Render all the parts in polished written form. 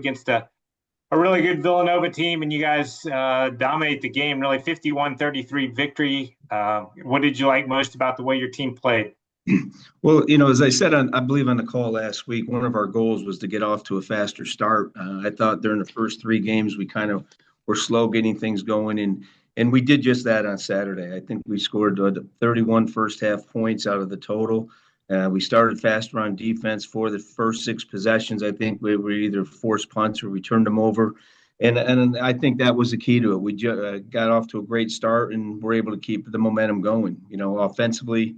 against a really good Villanova team, and you guys dominate the game, really 51-33 victory. What did you like most about the way your team played? Well, as I said, I believe on the call last week, one of our goals was to get off to a faster start. I thought during the first three games, we kind of were slow getting things going, and we did just that on Saturday. I think we scored 31 first half points out of the total. We started faster on defense for the first six possessions. I think we were either forced punts or we turned them over. And I think that was the key to it. We got off to a great start and were able to keep the momentum going. Offensively,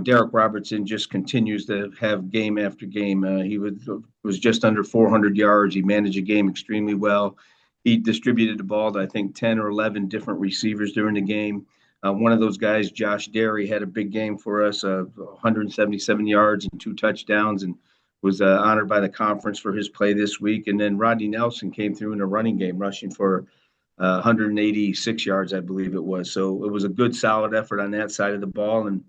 Derek Robertson just continues to have game after game. He was just under 400 yards. He managed a game extremely well. He distributed the ball to, I think, 10 or 11 different receivers during the game. One of those guys, Josh Derry, had a big game for us, 177 yards and two touchdowns, and was honored by the conference for his play this week. And then Rodney Nelson came through in a running game, rushing for 186 yards, I believe it was. So it was a good, solid effort on that side of the ball. And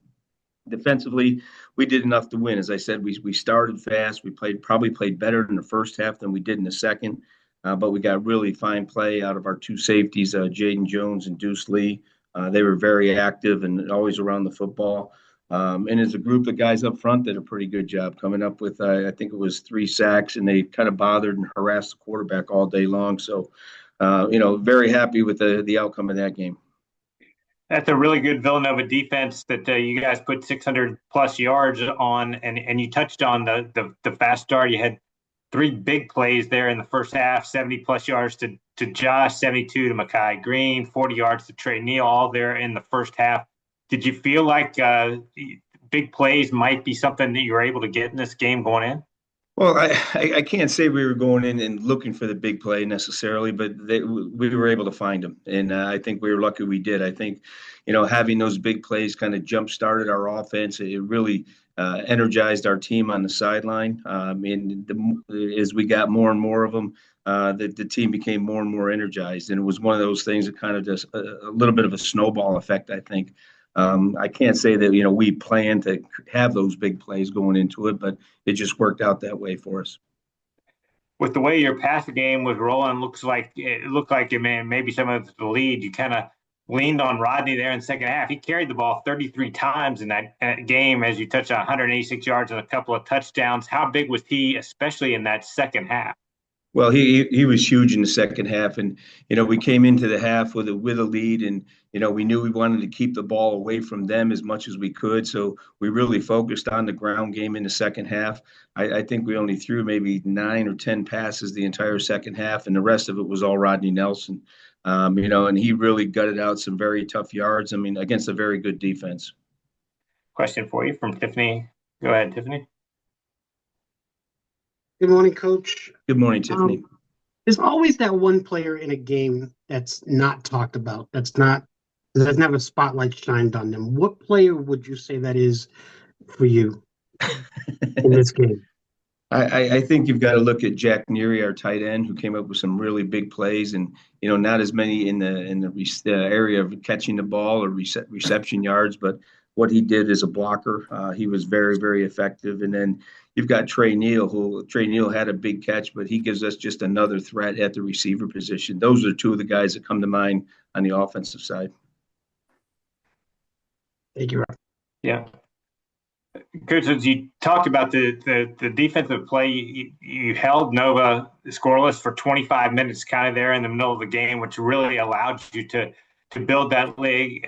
defensively, we did enough to win. As I said, we started fast. We probably played better in the first half than we did in the second, but we got really fine play out of our two safeties, Jaden Jones and Deuce Lee. They were very active and always around the football. And as a group of guys up front did a pretty good job coming up with, I think it was 3 sacks, and they kind of bothered and harassed the quarterback all day long. So, very happy with the outcome of that game. That's a really good Villanova defense that you guys put 600 plus yards on, and you touched on the fast start. You had 3 big plays there in the first half, 70 plus yards to Josh, 72 to Mekhi Green, 40 yards to Trey Neal, all there in the first half. Did you feel like big plays might be something that you were able to get in this game going in? Well, I can't say we were going in and looking for the big play necessarily, but we were able to find them. And I think we were lucky we did. I think, having those big plays kind of jump-started our offense. It really energized our team on the sideline. As we got more and more of them, the team became more and more energized. And it was one of those things that kind of just a little bit of a snowball effect, I think. I can't say that, we planned to have those big plays going into it, but it just worked out that way for us. With the way your passing game was rolling, it looked like it maybe some of the lead. You kind of leaned on Rodney there in the second half. He carried the ball 33 times in that game, as you touched on 186 yards and a couple of touchdowns. How big was he, especially in that second half? Well, he was huge in the second half, and we came into the half with a lead, and we knew we wanted to keep the ball away from them as much as we could. So we really focused on the ground game in the second half. I think we only threw maybe 9 or 10 passes the entire second half, and the rest of it was all Rodney Nelson. And he really gutted out some very tough yards. I mean, against a very good defense. Question for you from Tiffany. Go ahead, Tiffany. Good morning, Coach. Good morning, Tiffany. There's always that one player in a game that's not talked about, that doesn't have a spotlight shined on them. What player would you say that is for you in this game? I think you've got to look at Jack Neary, our tight end, who came up with some really big plays, and not as many in the area of catching the ball or reception yards, but what he did as a blocker, he was very, very effective. And then you've got Trey Neal had a big catch, but he gives us just another threat at the receiver position. Those are 2 of the guys that come to mind on the offensive side. Thank you, Rob. Yeah. Coach, as you talked about the defensive play, you held Nova scoreless for 25 minutes, kind of there in the middle of the game, which really allowed you to build that lead.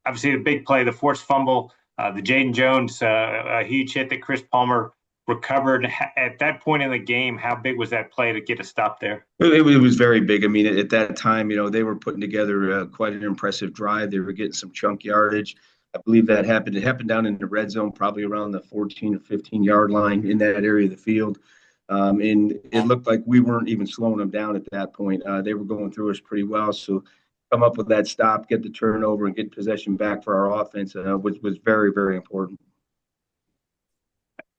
Obviously, the big play, the forced fumble, the Jaden Jones, a huge hit that Chris Palmer recovered. At that point in the game, how big was that play to get a stop there? It was very big. I mean, at that time, they were putting together quite an impressive drive. They were getting some chunk yardage. I believe that happened. It happened down in the red zone, probably around the 14 or 15-yard line in that area of the field. And it looked like we weren't even slowing them down at that point. They were going through us pretty well. So come up with that stop, get the turnover, and get possession back for our offense was very, very important.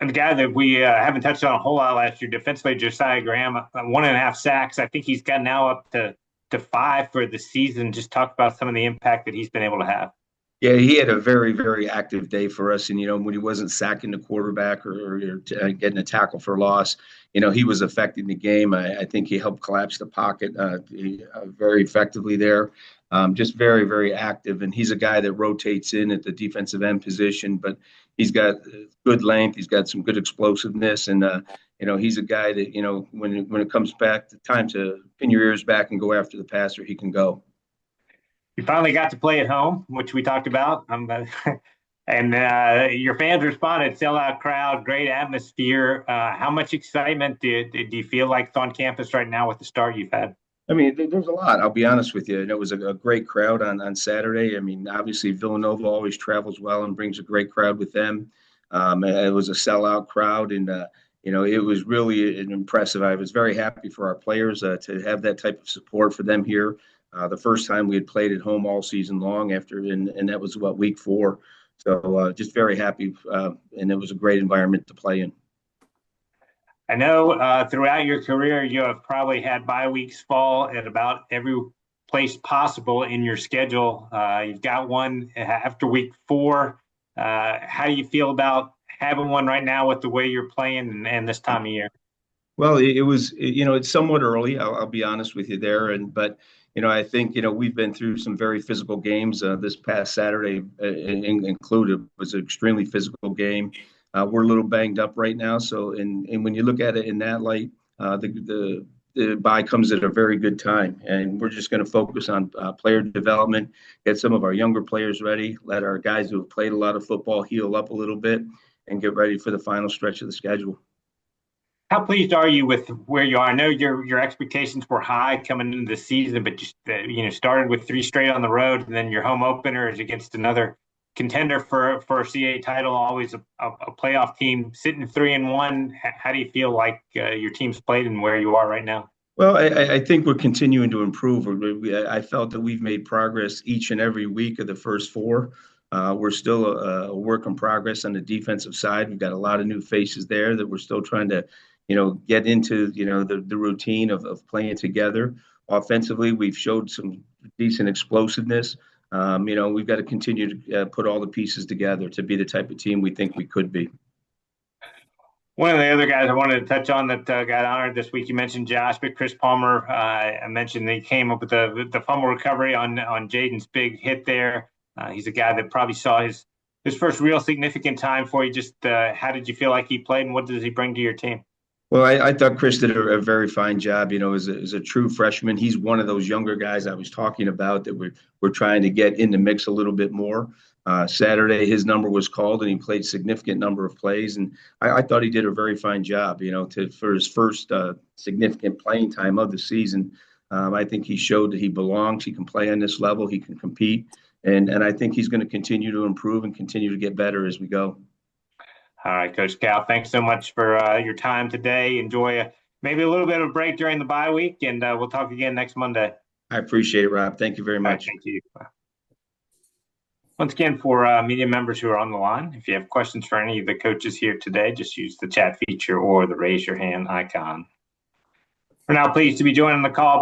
And the guy that we haven't touched on a whole lot last year, defensively, Josiah Graham, 1.5 sacks. I think he's got now up to 5 for the season. Just talk about some of the impact that he's been able to have. Yeah, he had a very, very active day for us. And, when he wasn't sacking the quarterback or getting a tackle for loss, he was affecting the game. I think he helped collapse the pocket very effectively there. Just very, very active. And he's a guy that rotates in at the defensive end position, but he's got good length. He's got some good explosiveness. And, he's a guy that, when it comes back to time to pin your ears back and go after the passer, he can go. You finally got to play at home, which we talked about. And your fans responded, sellout crowd, great atmosphere. How much excitement do you feel like on campus right now with the start you've had? I mean, there's a lot. I'll be honest with you. And it was a great crowd on Saturday. I mean, obviously Villanova always travels well and brings a great crowd with them. It was a sellout crowd, and it was really impressive. I was very happy for our players to have that type of support for them here. The first time we had played at home all season long and that was week 4. So just very happy, and it was a great environment to play in. I know throughout your career, you have probably had bye weeks fall at about every place possible in your schedule. You've got one after week 4. How do you feel about having one right now with the way you're playing and this time of year? Well, it was, it's somewhat early. I'll be honest with you there. But I think, we've been through some very physical games. This past Saturday included was an extremely physical game. We're a little banged up right now. So, and when you look at it in that light, the bye comes at a very good time. And we're just going to focus on player development, get some of our younger players ready, let our guys who have played a lot of football heal up a little bit, and get ready for the final stretch of the schedule. How pleased are you with where you are? I know your expectations were high coming into the season, but just started with 3 straight on the road, and then your home opener is against another contender for a CAA title, always a playoff team. Sitting 3-1, how do you feel like your team's played and where you are right now? Well, I think we're continuing to improve. I felt that we've made progress each and every week of the first 4. We're still a work in progress on the defensive side. We've got a lot of new faces there that we're still trying to get into, the routine of playing together. Offensively, we've showed some decent explosiveness. We've got to continue to put all the pieces together to be the type of team we think we could be. One of the other guys I wanted to touch on that got honored this week, you mentioned Josh, but Chris Palmer, I mentioned they came up with the fumble recovery on Jaden's big hit there. He's a guy that probably saw his first real significant time for you. Just how did you feel like he played, and what does he bring to your team? Well, I thought Chris did a very fine job. As a true freshman, he's one of those younger guys I was talking about that we're trying to get in the mix a little bit more. Saturday, his number was called, and he played a significant number of plays, and I thought he did a very fine job. For his first significant playing time of the season, I think he showed that he belongs. He can play on this level. He can compete, and I think he's going to continue to improve and continue to get better as we go. All right, Coach Cal, thanks so much for your time today. Enjoy maybe a little bit of a break during the bye week, and we'll talk again next Monday. I appreciate it, Rob. Thank you very much. Right, thank you. Once again, for media members who are on the line, if you have questions for any of the coaches here today, just use the chat feature or the raise your hand icon. We're now pleased to be joined on the call